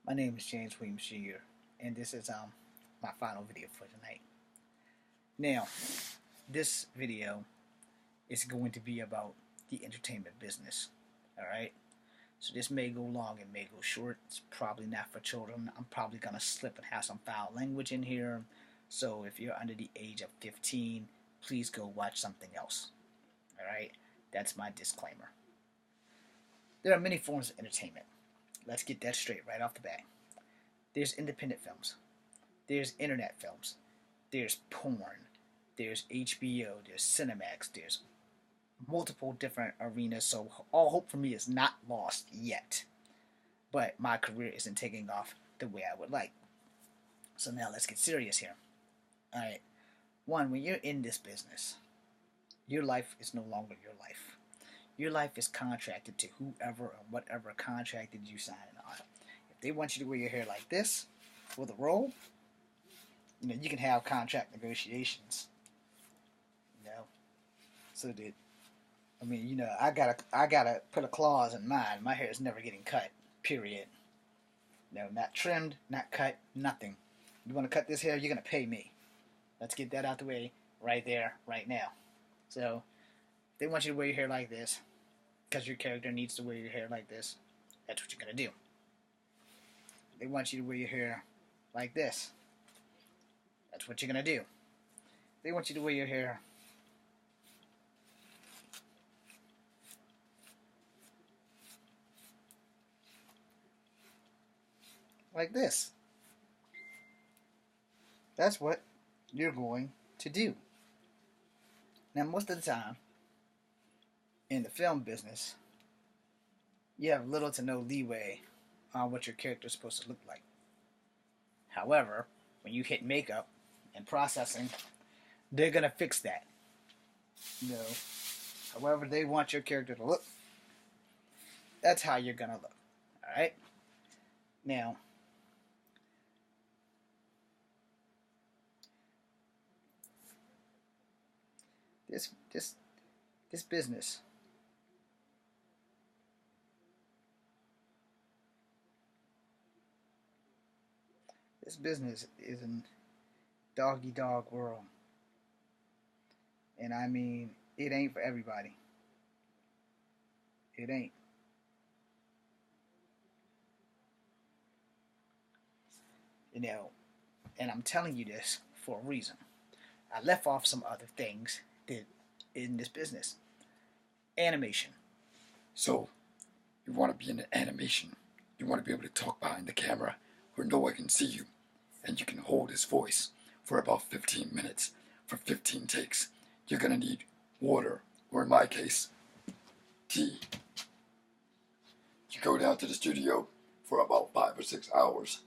My name is James Williams Jr. and this is my final video for tonight. Now, this video is going to be about the entertainment business. Alright? So this may go long, it may go short. It's probably not for children. I'm probably gonna slip and have some foul language in here. So if you're under the age of 15, please go watch something else. Alright? That's my disclaimer. There are many forms of entertainment. Let's get that straight right off the bat. There's independent films. There's internet films. There's porn. There's HBO. There's Cinemax. There's multiple different arenas. So all hope for me is not lost yet. But my career isn't taking off the way I would like. So now let's get serious here. Alright. One, when you're in this business, your life is no longer your life. Your life is contracted to whoever or whatever contracted you signing on. If they want you to wear your hair like this for the role, you can have contract negotiations. So that I gotta put a clause in mine. My hair is never getting cut. Period. Not trimmed, not cut, nothing. You want to cut this hair, you're gonna pay me. Let's get that out the way right there, right now. So they want you to wear your hair like this because your character needs to wear your hair like this. That's what you're going to do. They want you to wear your hair like this. That's what you're going to do. They want you to wear your hair like this. That's what you're going to do. Now, most of the time, in the film business, you have little to no leeway on what your character is supposed to look like. However, when you hit makeup and processing, they're going to fix that. However they want your character to look, that's how you're going to look. Alright? Now, this business is a dog-eat-dog world. And I mean, it ain't for everybody. It ain't. And I'm telling you this for a reason. I left off some other things that in this business. Animation. So, you want to be in the animation. You want to be able to talk behind the camera where no one can see you. And you can hold his voice for about 15 minutes, for 15 takes. You're going to need water, or in my case, tea. You go down to the studio for about 5 or 6 hours.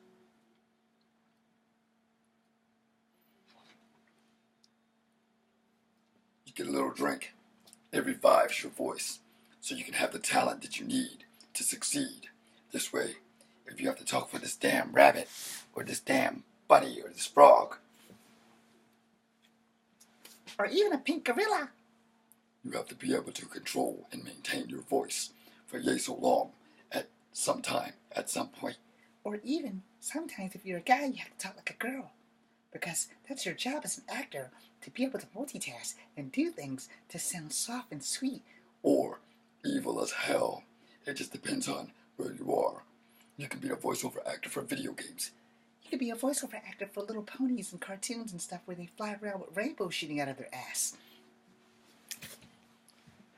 You get a little drink. It revives your voice, so you can have the talent that you need to succeed. This way, if you have to talk for this damn rabbit, or this damn bunny, or this frog, or even a pink gorilla, you have to be able to control and maintain your voice for yay so long, at some time, at some point. Or even, sometimes if you're a guy, you have to talk like a girl. Because that's your job as an actor, to be able to multitask and do things to sound soft and sweet. Or evil as hell. It just depends on where you are. You can be a voiceover actor for video games. You could be a voiceover actor for little ponies and cartoons and stuff where they fly around with rainbows shooting out of their ass.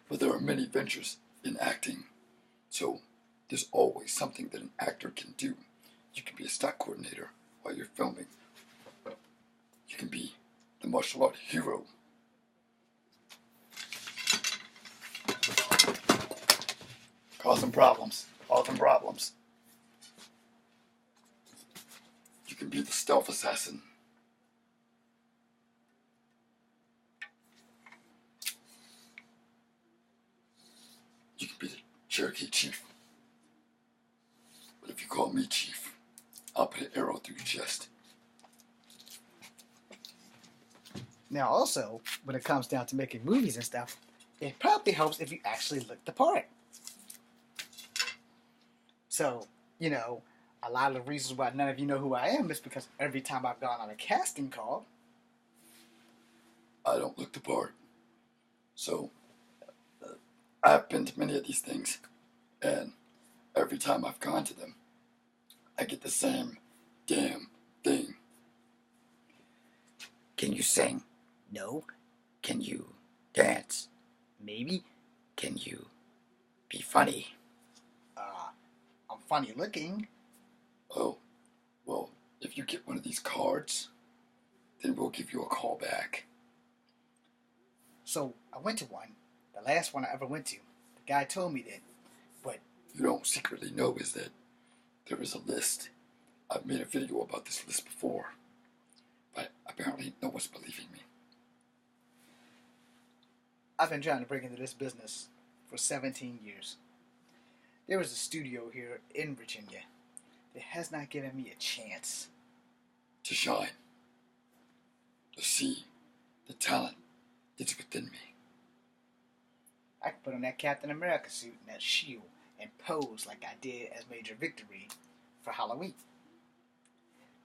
But there are many ventures in acting. So there's always something that an actor can do. You can be a stunt coordinator while you're filming. You can be the martial art hero. Causing problems. You can be the stealth assassin. You can be the Cherokee chief. But if you call me chief, I'll put an arrow through your chest. Now also, when it comes down to making movies and stuff, it probably helps if you actually look the part. So, A lot of the reasons why none of you know who I am is because every time I've gone on a casting call, I don't look the part. So, I've been to many of these things, and every time I've gone to them, I get the same damn thing. Can you sing? no, Can you dance? maybe, Can you be funny? I'm funny looking. Oh, well, if you get one of these cards, then we'll give you a call back. So I went to one, the last one I ever went to. The guy told me that, but You don't secretly know is that there is a list. I've made a video about this list before, but apparently no one's believing me. I've been trying to break into this business for 17 years. There was a studio here in Virginia that has not given me a chance To shine, to see the talent that's within me. I could put on that Captain America suit and that shield and pose like I did as Major Victory for Halloween.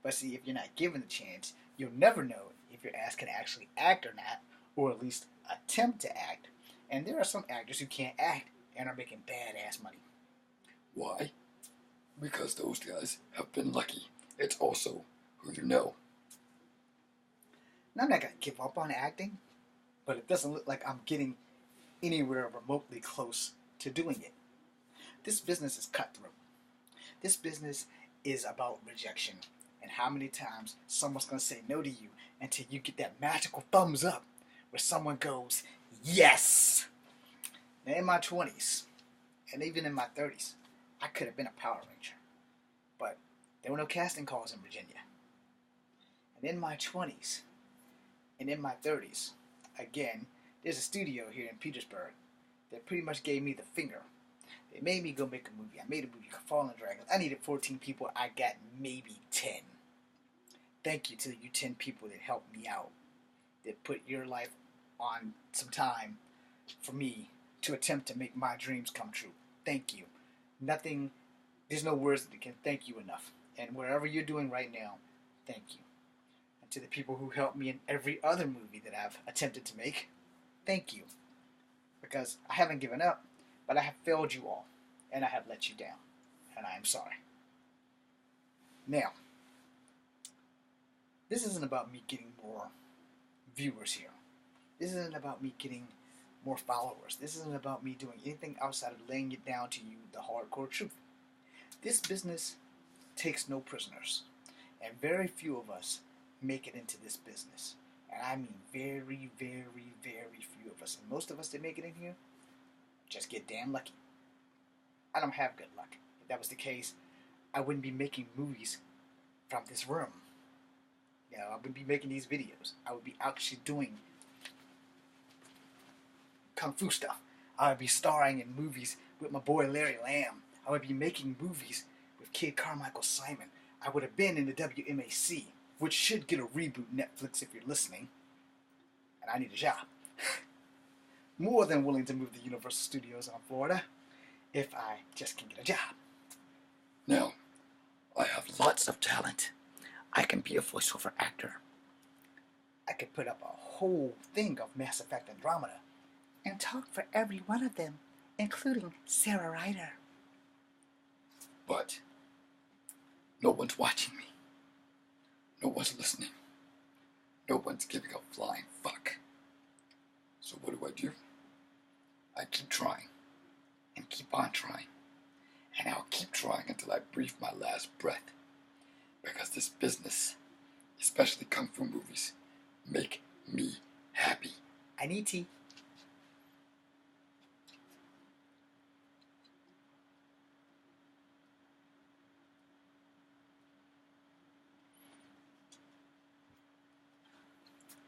But see, if you're not given the chance, you'll never know if your ass can actually act or not, or at least attempt to act. And there are some actors who can't act and are making badass money. Why? Because those guys have been lucky. It's also who you know. And I'm not going to give up on acting, but it doesn't look like I'm getting anywhere remotely close to doing it. This business is cutthroat. This business is about rejection and how many times someone's going to say no to you until you get that magical thumbs up where someone goes, yes! Now in my 20s, and even in my 30s, I could have been a Power Ranger. But there were no casting calls in Virginia. And in my 20s, and in my 30s, again, there's a studio here in Petersburg that pretty much gave me the finger. They made me go make a movie. I made a movie called Fallen Dragons. I needed 14 people. I got maybe 10. Thank you to you 10 people that helped me out, that put your life on some time for me to attempt to make my dreams come true. Thank you. Nothing, there's no words that can thank you enough. And wherever you're doing right now, thank you. And to the people who helped me in every other movie that I've attempted to make, thank you. Because I haven't given up, but I have failed you all, and I have let you down, and I am sorry. Now, this isn't about me getting more viewers here. This isn't about me getting more followers. This isn't about me doing anything outside of laying it down to you the hardcore truth. This business takes no prisoners, and very few of us make it into this business. And I mean very, very, very few of us. And most of us that make it in here just get damn lucky. I don't have good luck. If that was the case, I wouldn't be making movies from this room. You know, I wouldn't be making these videos. I would be actually doing kung fu stuff. I would be starring in movies with my boy Larry Lamb. I would be making movies with Kid Carmichael Simon. I would have been in the WMAC, which should get a reboot, Netflix, if you're listening. And I need a job. More than willing to move to Universal Studios on Florida if I just can get a job. Now, I have lots of talent. I can be a voiceover actor. I could put up a whole thing of Mass Effect Andromeda and talk for every one of them, including Sarah Ryder. But no one's watching me. No one's listening. No one's giving a flying fuck. So what do? I keep trying. And keep on trying. And I'll keep trying until I breathe my last breath. Because this business, especially kung fu movies, make me happy. I need tea.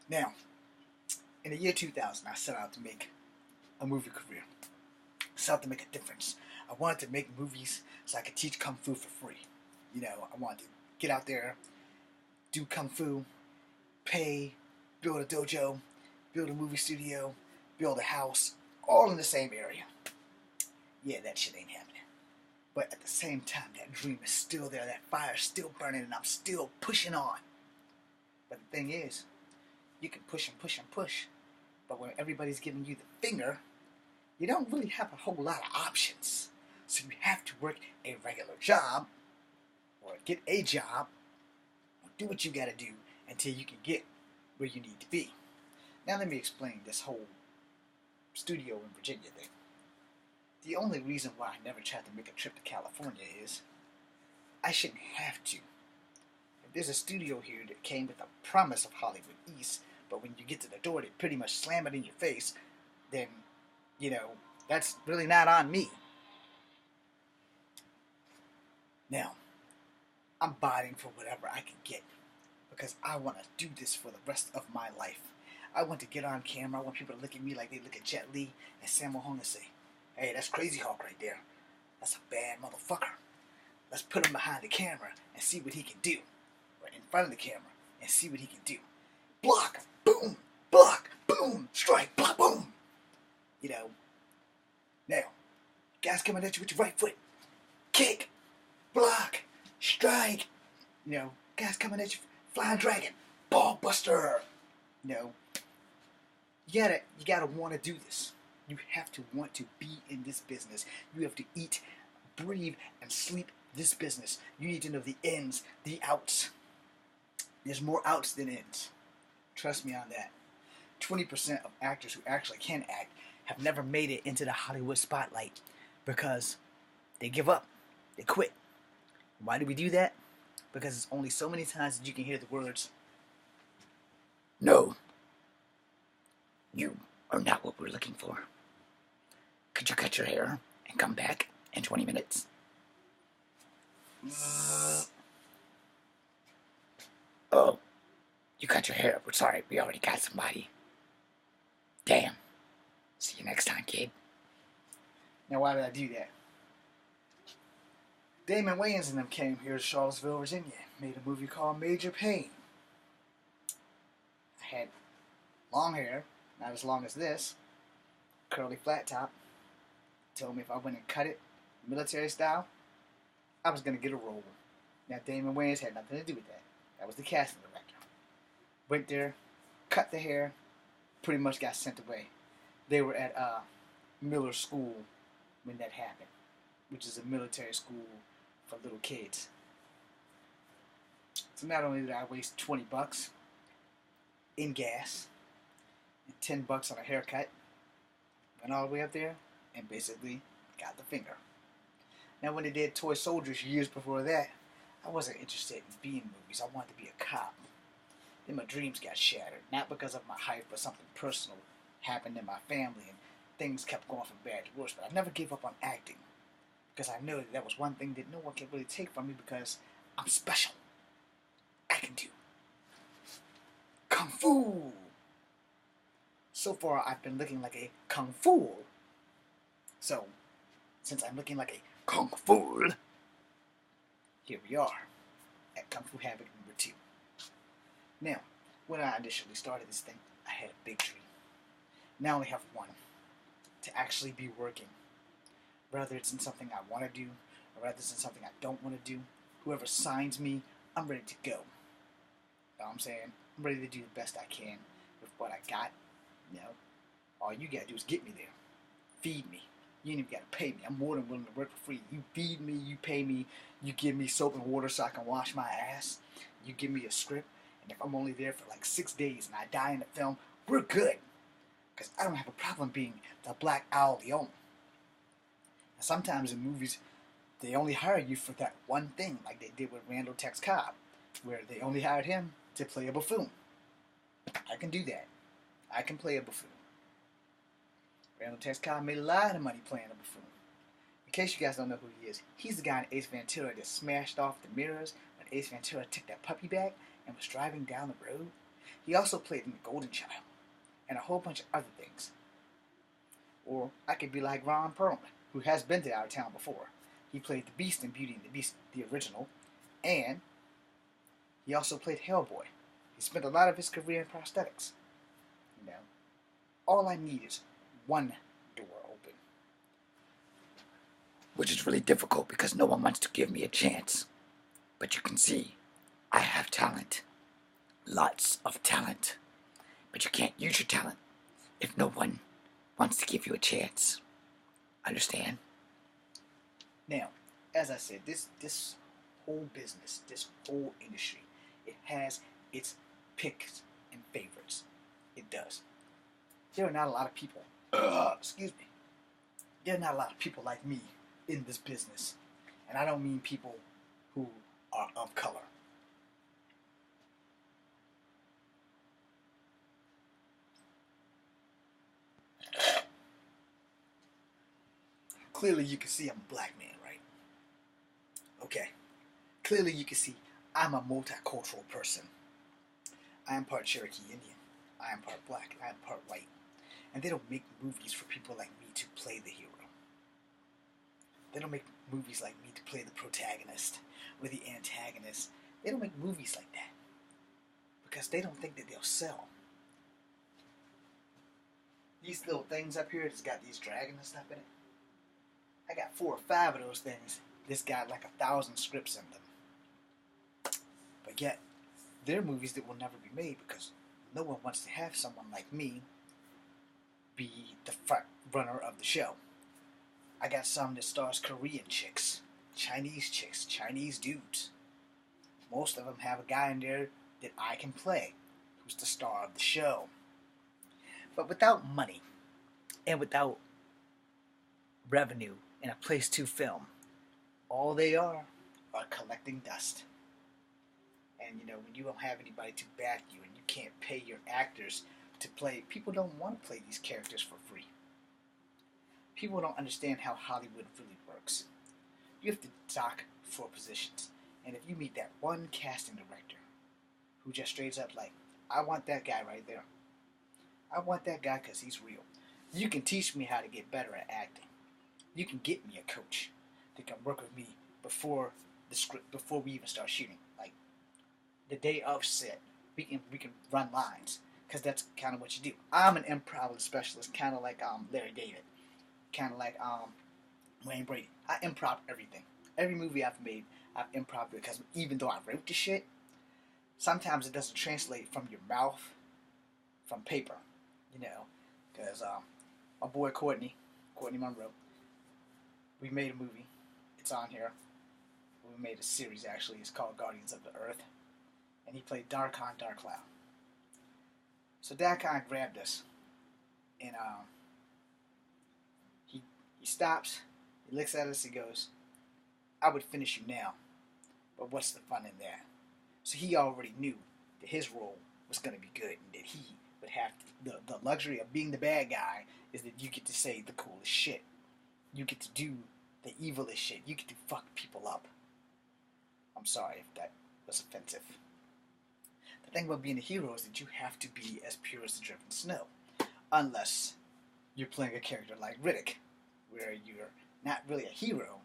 Now, in the year 2000, I set out to make a movie career. I set out to make a difference. I wanted to make movies so I could teach kung fu for free. You know, I wanted to get out there, do kung fu, pay, build a dojo, build a movie studio, build a house, all in the same area. Yeah, that shit ain't happening. But at the same time, that dream is still there, that fire is still burning, and I'm still pushing on. But the thing is, you can push and push and push, but when everybody's giving you the finger, you don't really have a whole lot of options. So you have to work a regular job, or get a job, or do what you gotta do until you can get where you need to be. Now let me explain this whole studio in Virginia thing. The only reason why I never tried to make a trip to California is I shouldn't have to. If there's a studio here that came with the promise of Hollywood East, but when you get to the door they pretty much slam it in your face, then, you know, that's really not on me. Now, I'm biting for whatever I can get because I want to do this for the rest of my life. I want to get on camera. I want people to look at me like they look at Jet Li and Sammo Hung and say, hey, that's Crazy Hawk right there. That's a bad motherfucker. Let's put him behind the camera and see what he can do. Or in front of the camera and see what he can do. Block, boom, strike, block, boom. You know, now, guys coming at you with your right foot. Kick, block, strike. You know, guys coming at you, flying dragon, ball buster. You know, you gotta want to do this. You have to want to be in this business. You have to eat, breathe, and sleep this business. You need to know the ins, the outs. There's more outs than ins. Trust me on that. 20% of actors who actually can act have never made it into the Hollywood spotlight because they give up. They quit. Why do we do that? Because it's only so many times that you can hear the words, No, you are not what we're looking for. Could you cut your hair and come back in 20 minutes? Oh, you cut your hair. We're sorry, we already got somebody. Damn. See you next time, kid. now why did I do that? Damon Wayans and them came here to Charlottesville, Virginia. Made a movie called Major Pain. I had long hair, not as long as this, curly flat top. Told me if I went and cut it military style, I was going to get a role. Now Damon Wayans had nothing to do with that. That was the casting director. Went there, cut the hair, pretty much got sent away. They were at Miller School when that happened, which is a military school for little kids. So not only did I waste $20 in gas and $10 on a haircut, went all the way up there and basically got the finger. Now when they did Toy Soldiers years before that, I wasn't interested in being in movies. I wanted to be a cop. Then my dreams got shattered, not because of my height, but something personal happened in my family and things kept going from bad to worse. But I never gave up on acting because I know that was one thing that no one can really take from me because I'm special. I can do Kung Fu. So far I've been looking like a Kung Fu. So, since I'm looking like a Kung Fu, here we are at Kung Fu Havoc #2. Now, when I initially started this thing, I had a big dream. Now I only have one, to actually be working. Whether it's in something I want to do, or whether it's in something I don't want to do, whoever signs me, I'm ready to go. You know what I'm saying? I'm ready to do the best I can with what I got. You know, all you gotta do is get me there. Feed me. You ain't even gotta pay me. I'm more than willing to work for free. You feed me, you pay me, you give me soap and water so I can wash my ass. You give me a script, and if I'm only there for like 6 days and I die in the film, we're good. Because I don't have a problem being the Black Owl Leon. And sometimes in movies, they only hire you for that one thing, like they did with Randall Tex Cobb, where they only hired him to play a buffoon. I can do that. I can play a buffoon. Randall Tex Cobb made a lot of money playing a buffoon. In case you guys don't know who he is, he's the guy in Ace Ventura that smashed off the mirrors when Ace Ventura took that puppy back and was driving down the road. He also played in The Golden Child and a whole bunch of other things. Or I could be like Ron Perlman, who has been to our town before. He played the Beast in Beauty and the Beast, the original, and he also played Hellboy. He spent a lot of his career in prosthetics. You know, all I need is one door open. which is really difficult because no one wants to give me a chance. But you can see, I have talent. Lots of talent. But you can't use your talent if no one wants to give you a chance. Understand? Now, as I said, this whole business, this whole industry, it has its picks and favorites. It does. There are not a lot of people, excuse me, there are not a lot of people like me in this business. And I don't mean people who are of color. Clearly you can see I'm a black man, right? Okay. Clearly you can see I'm a multicultural person. I am part Cherokee Indian. I am part black. I am part white. And they don't make movies for people like me to play the hero. They don't make movies like me to play the protagonist or the antagonist. They don't make movies like that because they don't think that they'll sell. These little things up here that's got these dragons and stuff in it, I got 4 or 5 of those things. This got like 1,000 scripts in them. But yet, they're movies that will never be made because no one wants to have someone like me be the front runner of the show. I got some that stars Korean chicks, Chinese dudes. Most of them have a guy in there that I can play, who's the star of the show. But without money and without revenue and a place to film, all they are collecting dust. And you know, when you don't have anybody to back you and you can't pay your actors to play, people don't want to play these characters for free. People don't understand how Hollywood really works. You have to dock for positions. And if you meet that one casting director who just straight up like, I want that guy right there. I want that guy because he's real. You can teach me how to get better at acting. You can get me a coach that can work with me before the script, before we even start shooting. Like the day of set, we can run lines because that's kind of what you do. I'm an improv specialist, kind of like Larry David, kind of like Wayne Brady. I improv everything. Every movie I've made, I've improv because even though I wrote the shit, sometimes it doesn't translate from your mouth, from paper, you know, because my boy Courtney Monroe, we made a movie. It's on here. We made a series, actually. It's called Guardians of the Earth. And he played Darkon Darkcloud. So Darkon grabbed us. And he stops. He looks at us. He goes, I would finish you now. But what's the fun in that? So he already knew that his role was going to be good. And that he would have the luxury of being the bad guy is that you get to say the coolest shit. You get to do the evilest shit. You get to fuck people up. I'm sorry if that was offensive. The thing about being a hero is that you have to be as pure as the driven snow. Unless you're playing a character like Riddick, where you're not really a hero,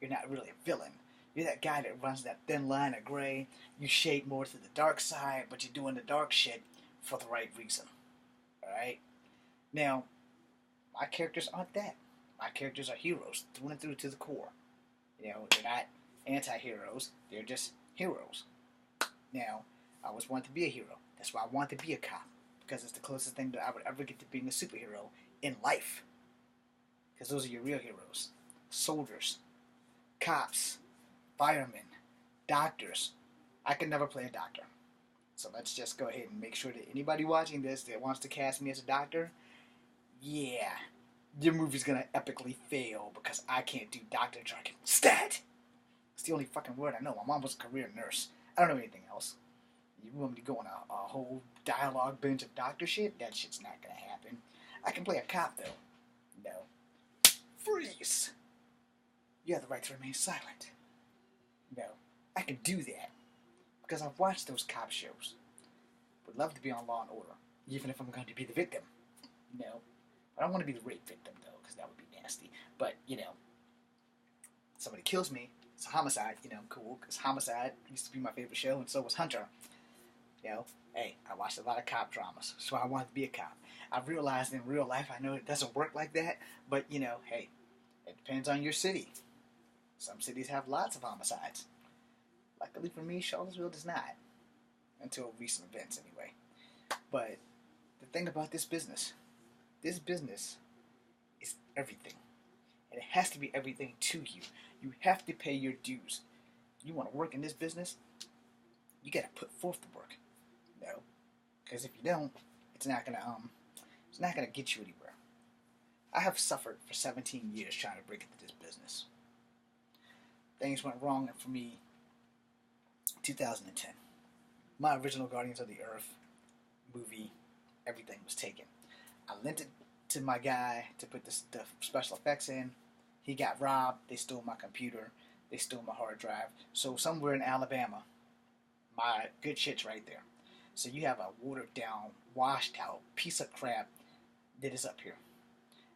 you're not really a villain. You're that guy that runs that thin line of gray. You shade more to the dark side, but you're doing the dark shit for the right reason. Alright? Now, my characters aren't that. My characters are heroes, through and through to the core. You know, they're not anti-heroes, they're just heroes. Now, I always wanted to be a hero. That's why I wanted to be a cop. Because it's the closest thing that I would ever get to being a superhero in life. Because those are your real heroes. Soldiers, cops, firemen, doctors. I could never play a doctor. So let's just go ahead and make sure that anybody watching this that wants to cast me as a doctor, yeah, your movie's gonna epically fail because I can't do doctor jargon. Stat! It's the only fucking word I know. My mom was a career nurse. I don't know anything else. You want me to go on a whole dialogue bench of doctor shit? That shit's not gonna happen. I can play a cop though. No. Freeze! You have the right to remain silent. No. I can do that. Because I've watched those cop shows. Would love to be on Law and Order. Even if I'm going to be the victim. No. I don't want to be the rape victim though, because that would be nasty. But, you know, somebody kills me, it's a homicide, you know, cool, because Homicide used to be my favorite show, and so was Hunter. You know, hey, I watched a lot of cop dramas, so I wanted to be a cop. I've realized in real life, I know it doesn't work like that, but, you know, hey, it depends on your city. Some cities have lots of homicides. Luckily for me, Charlottesville does not. Until recent events, anyway. But the thing about this business is everything. And it has to be everything to you. You have to pay your dues. You want to work in this business, you got to put forth the work. You know? Because if you don't, it's not gonna get you anywhere. I have suffered for 17 years trying to break into this business. Things went wrong for me 2010. My original Guardians of the Earth movie, everything was taken. I lent it to my guy to put the special effects in. He got robbed. They stole my computer. They stole my hard drive. So somewhere in Alabama, my good shit's right there. So you have a watered down, washed out piece of crap that is up here.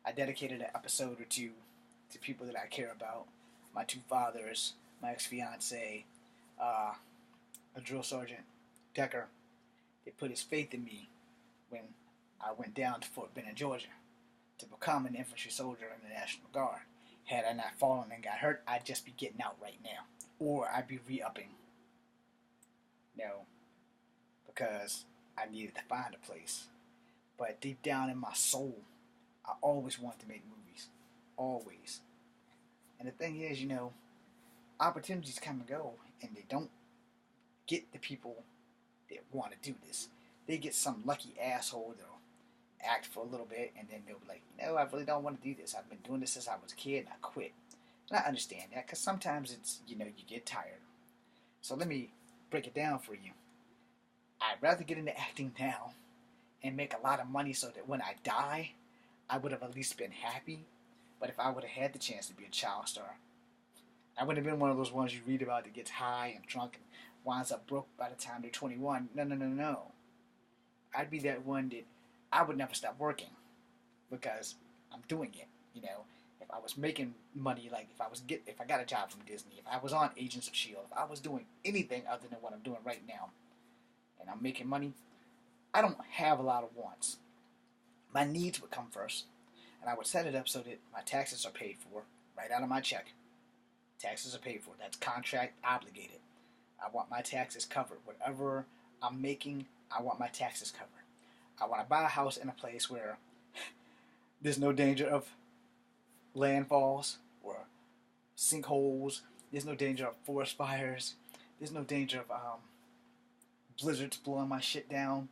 I dedicated an episode or two to people that I care about. My two fathers, my ex-fiance, a drill sergeant, Decker. They put his faith in me when I went down to Fort Benning, Georgia, to become an infantry soldier in the National Guard. Had I not fallen and got hurt, I'd just be getting out right now. Or I'd be re-upping. No. Because I needed to find a place. But deep down in my soul, I always wanted to make movies. Always. And the thing is, you know, opportunities come and go, and they don't get the people that want to do this. They get some lucky asshole that'll act for a little bit, and then they'll be like, you know, I really don't want to do this. I've been doing this since I was a kid, and I quit. And I understand that, because sometimes it's, you know, you get tired. So let me break it down for you. I'd rather get into acting now and make a lot of money so that when I die, I would have at least been happy. But if I would have had the chance to be a child star, I wouldn't have been one of those ones you read about that gets high and drunk and winds up broke by the time they're 21. No. I'd be that one that I would never stop working because I'm doing it. You know, if I was making money, like if I got a job from Disney, if I was on Agents of S.H.I.E.L.D., if I was doing anything other than what I'm doing right now, and I'm making money, I don't have a lot of wants. My needs would come first, and I would set it up so that my taxes are paid for right out of my check. Taxes are paid for. That's contract obligated. I want my taxes covered. Whatever I'm making, I want my taxes covered. I want to buy a house in a place where there's no danger of landfalls or sinkholes. There's no danger of forest fires. There's no danger of blizzards blowing my shit down.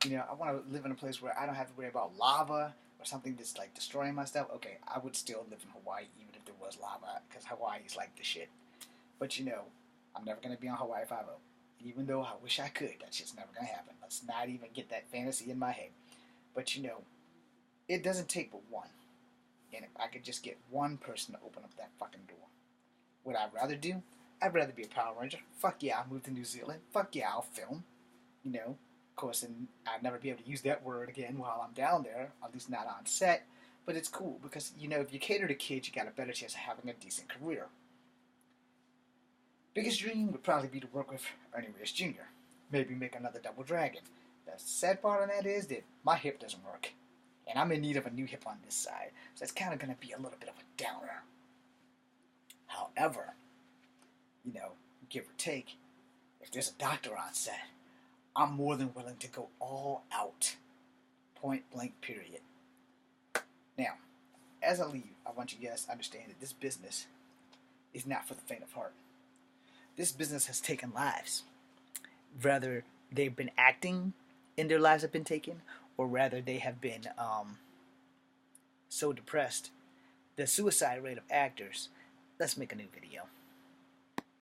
You know, I want to live in a place where I don't have to worry about lava or something that's like destroying my stuff. Okay, I would still live in Hawaii even if there was lava, because Hawaii is like the shit. But you know, I'm never going to be on Hawaii 5-0. Even though I wish I could, that shit's never going to happen. Let's not even get that fantasy in my head. But you know, it doesn't take but one. And if I could just get one person to open up that fucking door, what I'd rather do, I'd rather be a Power Ranger. Fuck yeah, I'll move to New Zealand. Fuck yeah, I'll film. You know, of course, and I'd never be able to use that word again while I'm down there, at least not on set. But it's cool because, you know, if you cater to kids, you got a better chance of having a decent career. Biggest dream would probably be to work with Ernie Reyes Jr. Maybe make another Double Dragon. The sad part on that is that my hip doesn't work. And I'm in need of a new hip on this side. So it's kind of going to be a little bit of a downer. However, you know, give or take, if there's a doctor on set, I'm more than willing to go all out. Point blank period. Now, as I leave, I want you guys to understand that this business is not for the faint of heart. This business has taken lives. Rather, they've been acting and their lives have been taken, or rather they have been so depressed. The suicide rate of actors, let's make a new video.